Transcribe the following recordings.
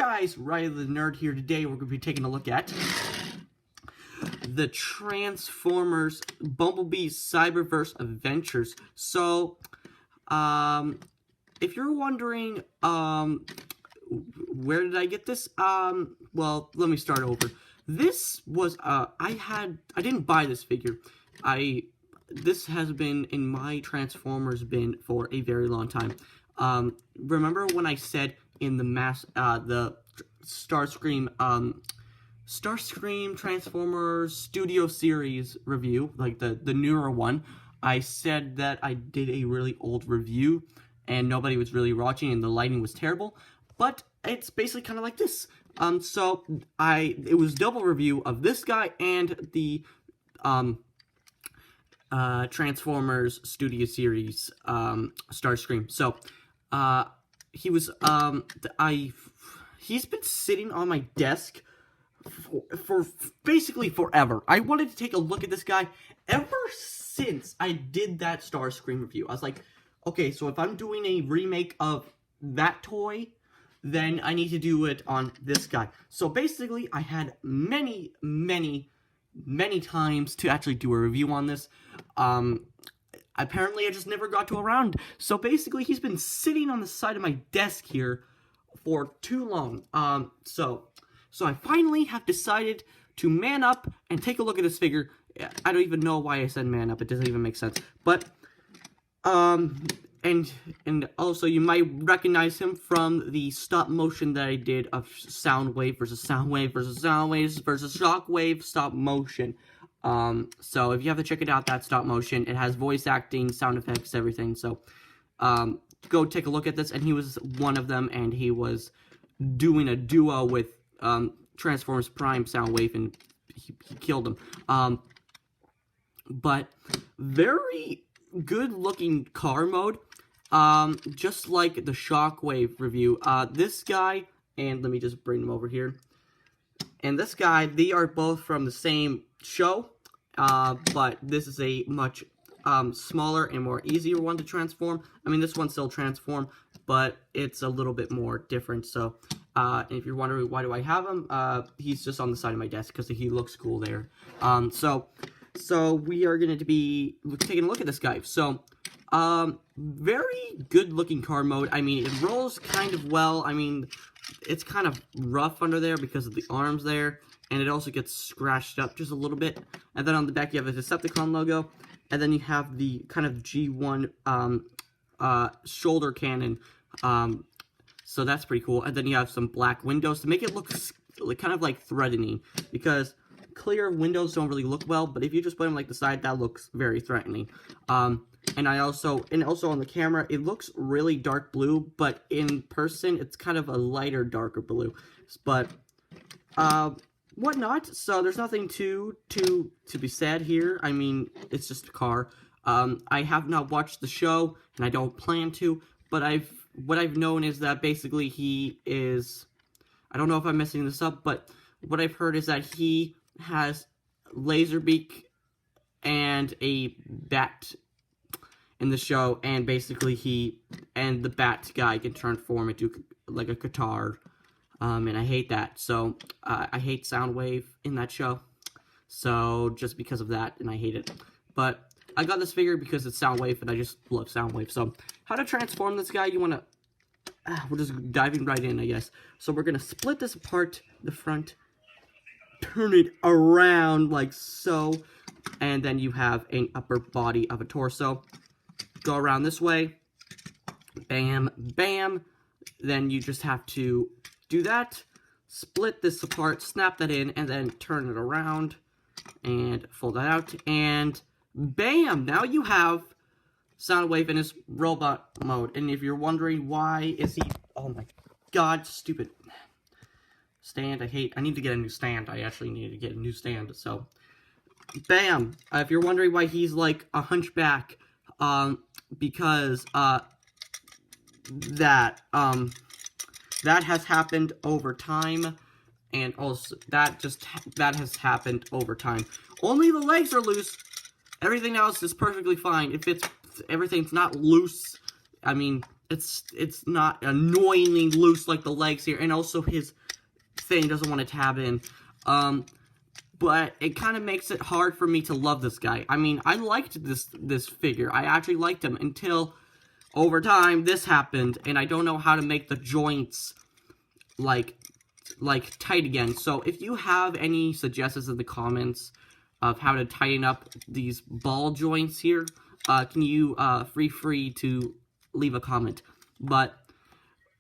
guys, Riley the Nerd here. Today we're going to be taking a look at the Transformers Bumblebee Cyberverse Adventures. So, if you're wondering, where did I get this? Well, let me start over. This was, I didn't buy this figure. This has been in my Transformers bin for a very long time. Remember when I said in the Starscream Transformers Studio Series review, like the newer one, I said that I did a really old review and nobody was really watching and the lighting was terrible, but it's basically kind of like this. It was double review of this guy and the Transformers Studio Series Starscream. So he's been sitting on my desk for basically forever. I wanted to take a look at this guy ever since I did that Starscream review. I was like, okay, so if I'm doing a remake of that toy, then I need to do it on this guy. So basically, I had many times to actually do a review on this. Apparently I just never got to around. So basically, he's been sitting on the side of my desk here for too long. So I finally have decided to man up and take a look at this figure. I don't even know why I said man up. It doesn't even make sense. But, and also you might recognize him from the stop motion that I did of Soundwave versus Soundwave versus Soundwave versus Shockwave stop motion. So if you have to check it out, that stop motion, it has voice acting, sound effects, everything. So, go take a look at this. And he was one of them, and he was doing a duo with, Transformers Prime Soundwave, and he killed him. But very good looking car mode. Just like the Shockwave review. This guy, and let me just bring him over here. And this guy, they are both from the same show, but this is a much smaller and more easier one to transform. I mean, this one still transform, but it's a little bit more different. So, if you're wondering why do I have him, he's just on the side of my desk because he looks cool there. So we are going to be taking a look at this guy. So, very good looking car mode. I mean, it rolls kind of well. I mean, it's kind of rough under there because of the arms there, and it also gets scratched up just a little bit. And then on the back you have the Decepticon logo, and then you have the kind of G1 shoulder cannon. So that's pretty cool. And then you have some black windows to make it look kind of like threatening, because clear windows don't really look well, but if you just put them like the side, that looks very threatening. And also on the camera, it looks really dark blue, but in person, it's kind of a lighter, darker blue. But, whatnot. So there's nothing to be said here. I mean, it's just a car. I have not watched the show, and I don't plan to, but what I've known is that basically he is, I don't know if I'm messing this up, but what I've heard is that he has Laserbeak and a bat in the show, and basically the bat guy can transform into like a guitar, and I hate that. So I hate Soundwave in that show, so just because of that, and I hate it. But I got this figure because it's Soundwave, and I just love Soundwave. So how to transform this guy? We're just diving right in, I guess. So we're gonna split this apart, the front, turn it around like so, and then you have an upper body of a torso. Go around this way, bam, bam, then you just have to do that, split this apart, snap that in, and then turn it around, and fold that out, and bam, now you have Soundwave in his robot mode. And if you're wondering why is he, oh my god, stupid stand, I need to get a new stand. I actually need to get a new stand. So bam, if you're wondering why he's like a hunchback, because that has happened over time, and also that has happened over time. Only the legs are loose. Everything else is perfectly fine. If everything's not loose, I mean, it's not annoyingly loose like the legs here, and also his thing doesn't want to tab in. But it kind of makes it hard for me to love this guy. I mean, I liked this figure. I actually liked him until over time this happened, and I don't know how to make the joints like tight again. So if you have any suggestions in the comments of how to tighten up these ball joints here, can you free to leave a comment. But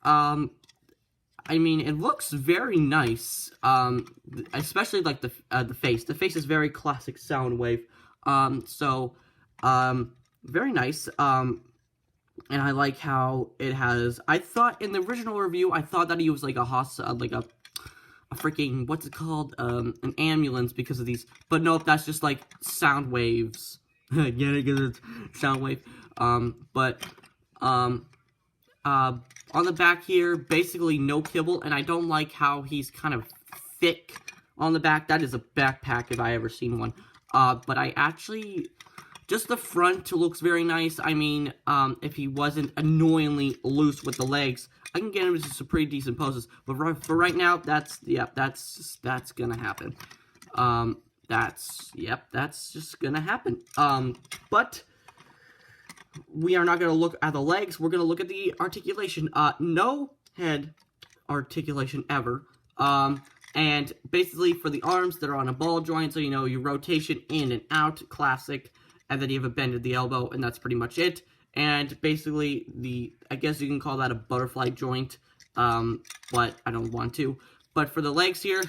I mean, it looks very nice, especially like the face. The face is very classic Soundwave, very nice, and I like how it has, I thought, in the original review, I thought that he was like a freaking, what's it called, an ambulance because of these, but nope, that's just like sound waves. Get it, because it's Soundwave, on the back here, basically no kibble, and I don't like how he's kind of thick on the back. That is a backpack if I ever seen one. But I actually, just the front looks very nice. I mean, if he wasn't annoyingly loose with the legs, I can get him into some pretty decent poses. But for right now, that's gonna happen. That's just gonna happen. But we are not going to look at the legs. We're going to look at the articulation. No head articulation ever. And basically for the arms, they're on a ball joint. So, you know, your rotation in and out, classic. And then you have a bend at the elbow, and that's pretty much it. And basically I guess you can call that a butterfly joint. But I don't want to. But for the legs here,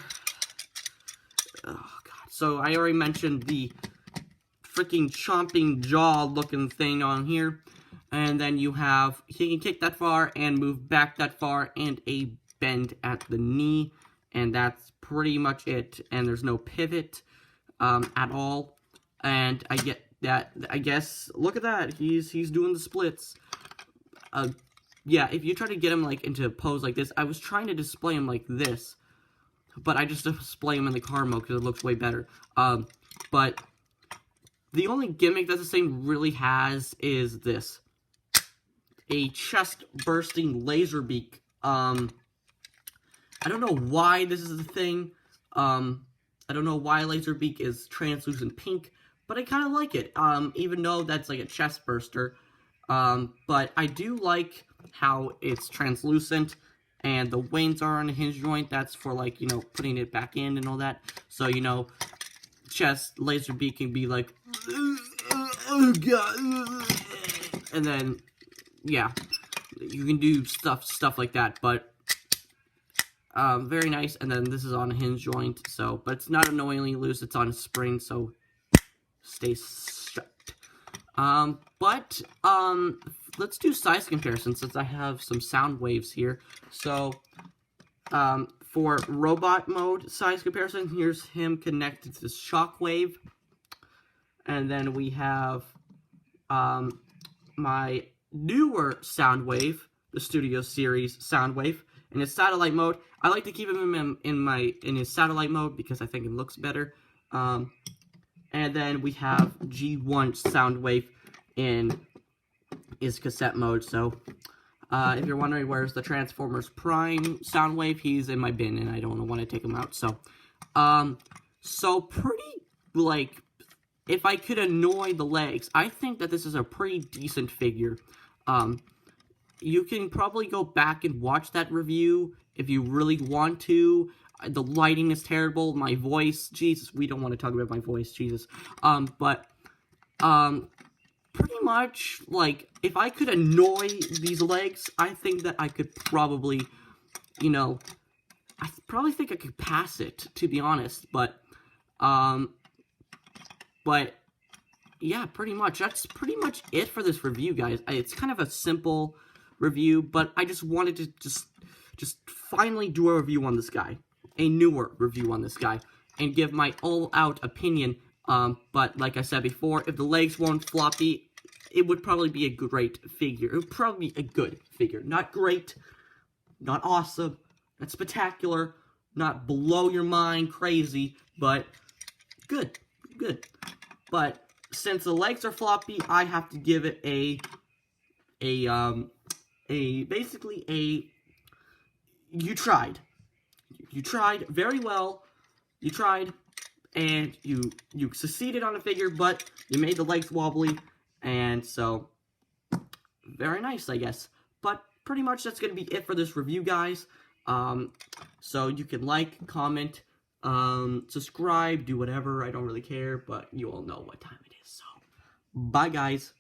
oh god. So I already mentioned the freaking chomping jaw looking thing on here, and then you have, he can kick that far and move back that far, and a bend at the knee, and that's pretty much it. And there's no pivot at all, and I get that. I guess, look at that, he's doing the splits. Yeah, if you try to get him like into a pose like this, I was trying to display him like this, but I just display him in the car mode because it looks way better. But the only gimmick that this thing really has is this. A chest-bursting laser beak. I don't know why this is a thing. I don't know why laser beak is translucent pink, but I kind of like it. Even though that's like a chest burster. But I do like how it's translucent, and the wings are on a hinge joint. That's for, like, you know, putting it back in and all that. So, you know, chest laser beak can be like, oh god, and then yeah, you can do stuff like that. But very nice. And then this is on a hinge joint, so, but it's not annoyingly loose. It's on a spring, so stay shut. Let's do size comparison since I have some sound waves here. So for robot mode size comparison, here's him connected to Shockwave. And then we have my newer Soundwave, the Studio Series Soundwave, in his satellite mode. I like to keep him in his satellite mode because I think it looks better. And then we have G1 Soundwave in his cassette mode. So if you're wondering where's the Transformers Prime Soundwave, he's in my bin, and I don't want to take him out. So, pretty, like, if I could annoy the legs, I think that this is a pretty decent figure. You can probably go back and watch that review if you really want to. The lighting is terrible. My voice, Jesus, we don't want to talk about my voice, Jesus. Pretty much, like, if I could annoy these legs, I think that I could probably, you know, I probably think I could pass it, to be honest. But yeah, pretty much. That's pretty much it for this review, guys. It's kind of a simple review, but I just wanted to just finally do a review on this guy. A newer review on this guy. And give my all-out opinion. But like I said before, if the legs weren't floppy, it would probably be a great figure. It would probably be a good figure. Not great, not awesome, not spectacular, not blow your mind crazy, but good. But since the legs are floppy, I have to give it a basically you tried very well. You tried, and you succeeded on a figure, but you made the legs wobbly, and so very nice, I guess. But pretty much that's gonna be it for this review, guys. So you can like, comment, subscribe, do whatever. I don't really care, but you all know what time it is. So bye, guys.